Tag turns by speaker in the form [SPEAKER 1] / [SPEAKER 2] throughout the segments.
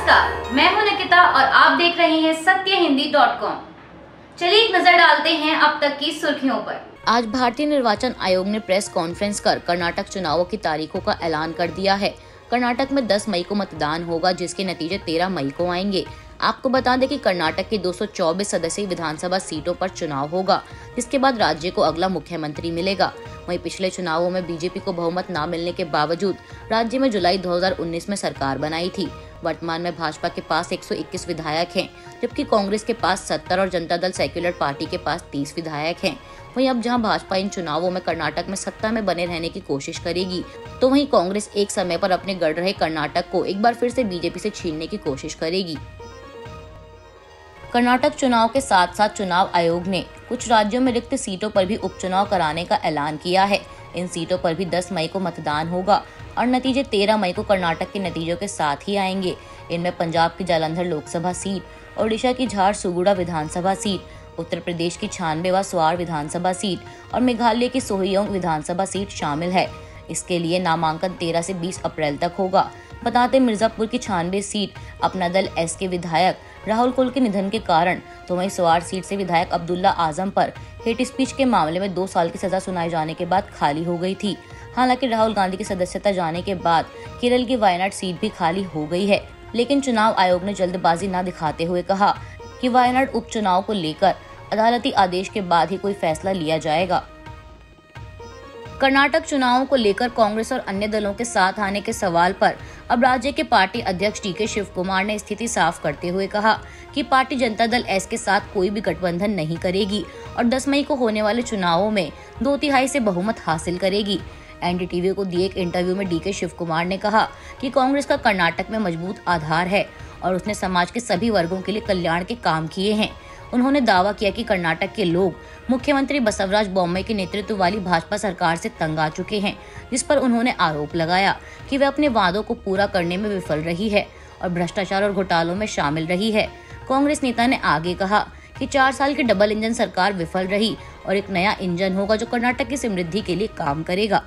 [SPEAKER 1] नमस्कार, मैं हूं निकिता और आप देख रहे हैं सत्यहिंदी.com। चलिए एक नजर डालते हैं अब तक की सुर्खियों पर।
[SPEAKER 2] आज भारतीय निर्वाचन आयोग ने प्रेस कॉन्फ्रेंस कर कर्नाटक चुनावों की तारीखों का ऐलान कर दिया है। कर्नाटक में 10 मई को मतदान होगा, जिसके नतीजे 13 मई को आएंगे। आपको बता दें कि कर्नाटक की 224 सदस्यीय विधानसभा सीटों पर चुनाव होगा, जिसके बाद राज्य को अगला मुख्यमंत्री मिलेगा। वहीं पिछले चुनावों में बीजेपी को बहुमत न मिलने के बावजूद राज्य में जुलाई 2019 में सरकार बनाई थी। वर्तमान में भाजपा के पास 121 विधायक हैं, जबकि कांग्रेस के पास 70 और जनता दल सेक्युलर पार्टी के पास 30 विधायक हैं। वहीं अब जहां भाजपा इन चुनावों में कर्नाटक में सत्ता में बने रहने की कोशिश करेगी, तो वहीं कांग्रेस एक समय पर अपने गढ़ रहे कर्नाटक को एक बार फिर से बीजेपी से छीनने की कोशिश करेगी। कर्नाटक चुनाव के साथ साथ चुनाव आयोग ने कुछ राज्यों में रिक्त सीटों पर भी उपचुनाव कराने का ऐलान किया है। इन सीटों पर भी 10 मई को मतदान होगा और नतीजे 13 मई को कर्नाटक के नतीजों के साथ ही आएंगे। इनमें पंजाब की जालंधर लोकसभा सीट, ओडिशा की झारसुगुड़ा विधानसभा सीट, उत्तर प्रदेश की 96वां स्वार विधानसभा सीट और मेघालय की सोहियोंग विधानसभा सीट शामिल है। इसके लिए नामांकन 13 से 20 अप्रैल तक होगा। बताते मिर्जापुर की 96 सीट अपना दल एस के विधायक राहुल कुल के निधन के कारण, तो वहीं स्वार सीट से विधायक अब्दुल्ला आजम पर हेट स्पीच के मामले में 2 साल की सजा सुनाए जाने के बाद खाली हो गई थी। हालांकि राहुल गांधी की सदस्यता जाने के बाद केरल की वायनाड सीट भी खाली हो गई है, लेकिन चुनाव आयोग ने जल्दबाजी न दिखाते हुए कहा कि वायनाड उपचुनाव को लेकर अदालती आदेश के बाद ही कोई फैसला लिया जाएगा। कर्नाटक चुनावों को लेकर कांग्रेस और अन्य दलों के साथ आने के सवाल पर अब राज्य के पार्टी अध्यक्ष डी.के. शिव कुमार ने स्थिति साफ करते हुए कहा कि पार्टी जनता दल एस के साथ कोई भी गठबंधन नहीं करेगी और 10 मई को होने वाले चुनावों में 2/3 से बहुमत हासिल करेगी। एनडीटीवी को दिए एक इंटरव्यू में डी.के. शिव कुमार ने कहा कि कांग्रेस का कर्नाटक में मजबूत आधार है और उसने समाज के सभी वर्गों के लिए कल्याण के काम किए हैं। उन्होंने दावा किया कि कर्नाटक के लोग मुख्यमंत्री बसवराज बोम्मई के नेतृत्व वाली भाजपा सरकार से तंग आ चुके हैं, जिस पर उन्होंने आरोप लगाया कि वे अपने वादों को पूरा करने में विफल रही है और भ्रष्टाचार और घोटालों में शामिल रही है। कांग्रेस नेता ने आगे कहा कि 4 साल की डबल इंजन सरकार विफल रही और एक नया इंजन होगा जो कर्नाटक की समृद्धि के लिए काम करेगा।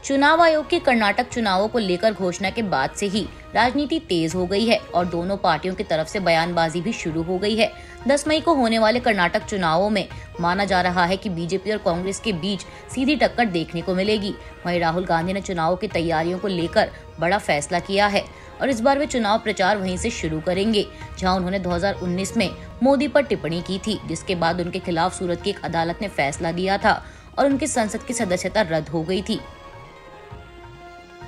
[SPEAKER 2] चुनाव आयोग की कर्नाटक चुनावों को लेकर घोषणा के बाद से ही राजनीति तेज हो गई है और दोनों पार्टियों की तरफ से बयानबाजी भी शुरू हो गई है। 10 मई को होने वाले कर्नाटक चुनावों में माना जा रहा है कि बीजेपी और कांग्रेस के बीच सीधी टक्कर देखने को मिलेगी। वहीं राहुल गांधी ने चुनावों की तैयारियों को लेकर बड़ा फैसला किया है और इस बार वे चुनाव प्रचार वहीं से शुरू करेंगे, जहां उन्होंने 2019 में मोदी पर टिप्पणी की थी, जिसके बाद उनके खिलाफ सूरत की एक अदालत ने फैसला दिया था और उनकी संसद की सदस्यता रद्द हो गई थी।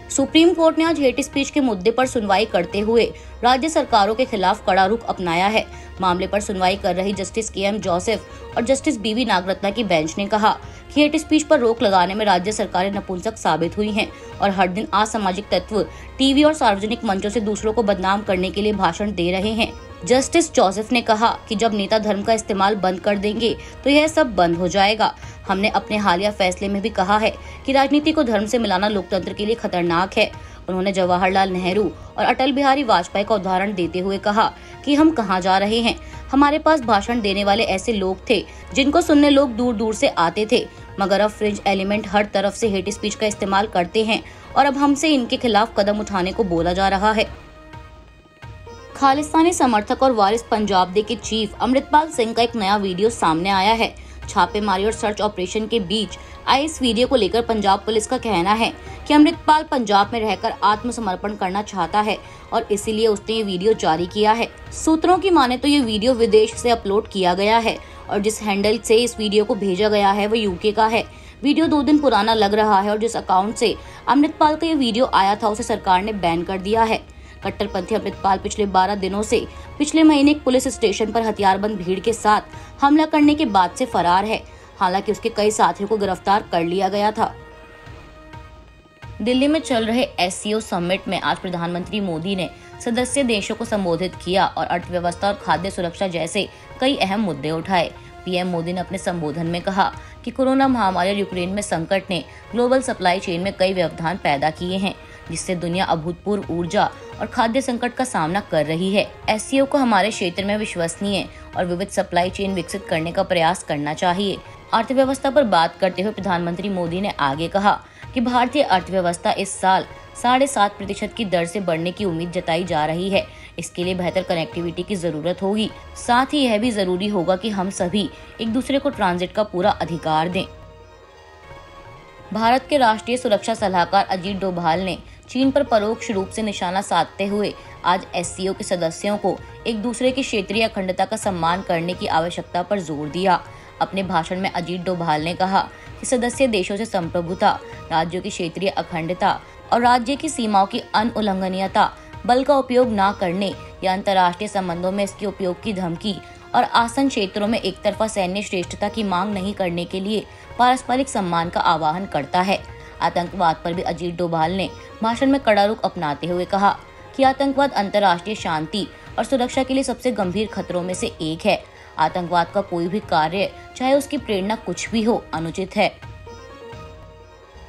[SPEAKER 2] सुप्रीम कोर्ट ने आज हेट स्पीच के मुद्दे पर सुनवाई करते हुए राज्य सरकारों के खिलाफ कड़ा रुख अपनाया है। मामले पर सुनवाई कर रही जस्टिस के.एम. जोसेफ और जस्टिस बी.वी. नागरत्ना की बेंच ने कहा कि हेट स्पीच पर रोक लगाने में राज्य सरकारें नपुंसक साबित हुई हैं और हर दिन असामाजिक तत्व टीवी और सार्वजनिक मंचों से दूसरों को बदनाम करने के लिए भाषण दे रहे हैं। जस्टिस जोसेफ ने कहा कि जब नेता धर्म का इस्तेमाल बंद कर देंगे तो यह सब बंद हो जाएगा। हमने अपने हालिया फैसले में भी कहा है कि राजनीति को धर्म से मिलाना लोकतंत्र के लिए खतरनाक है। उन्होंने जवाहरलाल नेहरू और अटल बिहारी वाजपेयी का उदाहरण देते हुए कहा कि हम कहाँ जा रहे हैं। हमारे पास भाषण देने वाले ऐसे लोग थे जिनको सुनने लोग दूर दूर से आते थे, मगर अब फ्रिंज एलिमेंट हर तरफ से हेट स्पीच का इस्तेमाल करते हैं और अब हमसे इनके खिलाफ कदम उठाने को बोला जा रहा है। खालिस्तानी समर्थक और वारिस पंजाब डे के चीफ अमृतपाल सिंह का एक नया वीडियो सामने आया है। छापेमारी और सर्च ऑपरेशन के बीच आए इस वीडियो को लेकर पंजाब पुलिस का कहना है कि अमृतपाल पंजाब में रहकर आत्मसमर्पण करना चाहता है और इसीलिए उसने ये वीडियो जारी किया है। सूत्रों की माने तो ये वीडियो विदेश से अपलोड किया गया है और जिस हैंडल से इस वीडियो को भेजा गया है वो यूके का है। वीडियो 2 दिन पुराना लग रहा है और जिस अकाउंट से अमृतपाल का ये वीडियो आया था उसे सरकार ने बैन कर दिया है। कट्टरपंथी अमृतपाल पिछले 12 दिनों से पिछले महीने एक पुलिस स्टेशन पर हथियारबंद भीड़ के साथ हमला करने के बाद से फरार है। हालांकि उसके कई साथियों को गिरफ्तार कर लिया गया था। दिल्ली में चल रहे एससीओ समिट में आज प्रधानमंत्री मोदी ने सदस्य देशों को संबोधित किया और अर्थव्यवस्था और खाद्य सुरक्षा जैसे कई अहम मुद्दे उठाए। पीएम मोदी ने अपने संबोधन में कहा कि कोरोना महामारी और यूक्रेन में संकट ने ग्लोबल सप्लाई चेन में कई व्यवधान पैदा किए हैं, जिससे दुनिया अभूतपूर्व ऊर्जा और खाद्य संकट का सामना कर रही है। एससीओ को हमारे क्षेत्र में विश्वसनीय और विविध सप्लाई चेन विकसित करने का प्रयास करना चाहिए। अर्थव्यवस्था पर बात करते हुए प्रधानमंत्री मोदी ने आगे कहा कि भारतीय अर्थव्यवस्था इस साल 7.5% की दर से बढ़ने की उम्मीद जताई जा रही है। इसके लिए बेहतर कनेक्टिविटी की जरूरत होगी। साथ ही यह भी जरूरी होगा कि हम सभी एक दूसरे को ट्रांजिट का पूरा अधिकार दें। भारत के राष्ट्रीय सुरक्षा सलाहकार अजीत डोभाल ने चीन पर परोक्ष रूप से निशाना साधते हुए आज एससीओ के सदस्यों को एक दूसरे की क्षेत्रीय अखंडता का सम्मान करने की आवश्यकता पर जोर दिया। अपने भाषण में अजीत डोभाल ने कहा कि सदस्य देशों से संप्रभुता, राज्यों की क्षेत्रीय अखंडता और राज्य की सीमाओं की अनुउल्लंघनीयता, बल का उपयोग न करने या अंतर्राष्ट्रीय संबंधों में इसके उपयोग की धमकी और आसन क्षेत्रों में एक तरफा सैन्य श्रेष्ठता की मांग नहीं करने के लिए पारस्परिक सम्मान का आह्वान करता है। आतंकवाद पर भी अजीत डोभाल ने भाषण में कड़ा रुख अपनाते हुए कहा कि आतंकवाद अंतर्राष्ट्रीय शांति और सुरक्षा के लिए सबसे गंभीर खतरों में से एक है। आतंकवाद का कोई भी कार्य, चाहे उसकी प्रेरणा कुछ भी हो, अनुचित है।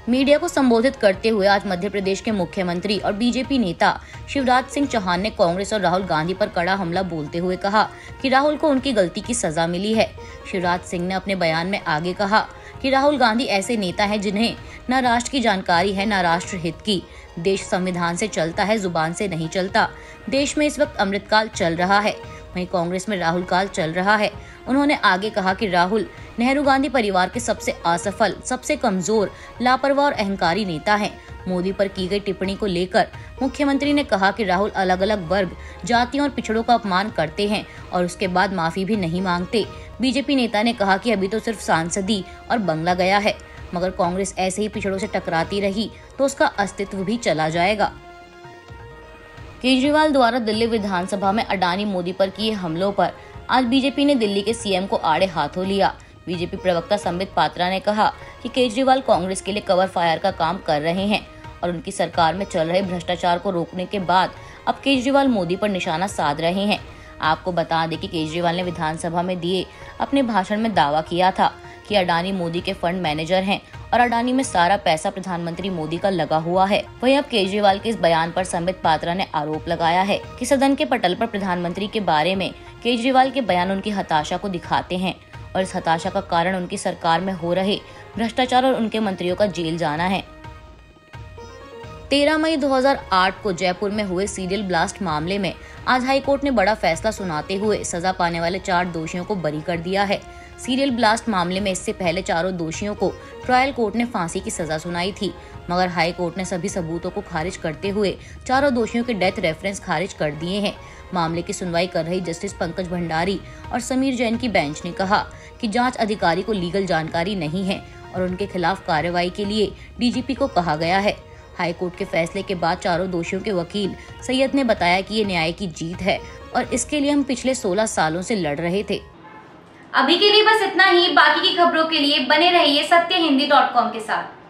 [SPEAKER 2] मीडिया को संबोधित करते हुए आज मध्य प्रदेश के मुख्यमंत्री और बीजेपी नेता शिवराज सिंह चौहान ने कांग्रेस और राहुल गांधी पर कड़ा हमला बोलते हुए कहा कि राहुल को उनकी गलती की सजा मिली है। शिवराज सिंह ने अपने बयान में आगे कहा कि राहुल गांधी ऐसे नेता हैं जिन्हें न राष्ट्र की जानकारी है न राष्ट्र हित की। देश संविधान से चलता है, जुबान से नहीं चलता। देश में इस वक्त अमृतकाल चल रहा है, वहीं कांग्रेस में राहुल काल चल रहा है। उन्होंने आगे कहा कि राहुल नेहरू गांधी परिवार के सबसे असफल, सबसे कमजोर, लापरवाह और अहंकारी नेता हैं। मोदी पर की गई टिप्पणी को लेकर मुख्यमंत्री ने कहा कि राहुल अलग अलग वर्ग, जातियों और पिछड़ों का अपमान करते हैं और उसके बाद माफी भी नहीं मांगते। बीजेपी नेता ने कहा कि अभी तो सिर्फ सांसदी और बंगला गया है, मगर कांग्रेस ऐसे ही पिछड़ों से टकराती रही तो उसका अस्तित्व भी चला जाएगा। केजरीवाल द्वारा दिल्ली विधानसभा में अडानी मोदी पर किए हमलों पर आज बीजेपी ने दिल्ली के सीएम को आड़े हाथों लिया। बीजेपी प्रवक्ता संबित पात्रा ने कहा कि केजरीवाल कांग्रेस के लिए कवर फायर का काम कर रहे हैं और उनकी सरकार में चल रहे भ्रष्टाचार को रोकने के बाद अब केजरीवाल मोदी पर निशाना साध रहे हैं। आपको बता दें कि केजरीवाल ने विधानसभा में दिए अपने भाषण में दावा किया था कि अडानी मोदी के फंड मैनेजर हैं और अडानी में सारा पैसा प्रधानमंत्री मोदी का लगा हुआ है। वहीं अब केजरीवाल के इस बयान पर संबित पात्रा ने आरोप लगाया है कि सदन के पटल पर प्रधानमंत्री के बारे में केजरीवाल के बयान उनकी हताशा को दिखाते हैं और इस हताशा का कारण उनकी सरकार में हो रहे भ्रष्टाचार और उनके मंत्रियों का जेल जाना है। 13 मई 2008 को जयपुर में हुए सीरियल ब्लास्ट मामले में आज हाईकोर्ट ने बड़ा फैसला सुनाते हुए सजा पाने वाले 4 दोषियों को बरी कर दिया है। सीरियल ब्लास्ट मामले में इससे पहले चारों दोषियों को ट्रायल कोर्ट ने फांसी की सजा सुनाई थी, मगर हाई कोर्ट ने सभी सबूतों को खारिज करते हुए चारों दोषियों के डेथ रेफरेंस खारिज कर दिए हैं। मामले की सुनवाई कर रही जस्टिस पंकज भंडारी और समीर जैन की बेंच ने कहा कि जांच अधिकारी को लीगल जानकारी नहीं है और उनके खिलाफ कार्रवाई के लिए डीजीपी को कहा गया है। हाईकोर्ट के फैसले के बाद चारों दोषियों के वकील सैयद ने बताया कि ये न्याय की जीत है और इसके लिए हम पिछले 16 सालों से लड़ रहे थे।
[SPEAKER 1] अभी के लिए बस इतना ही। बाकी की खबरों के लिए बने रहिए सत्यहिंदी.com के साथ।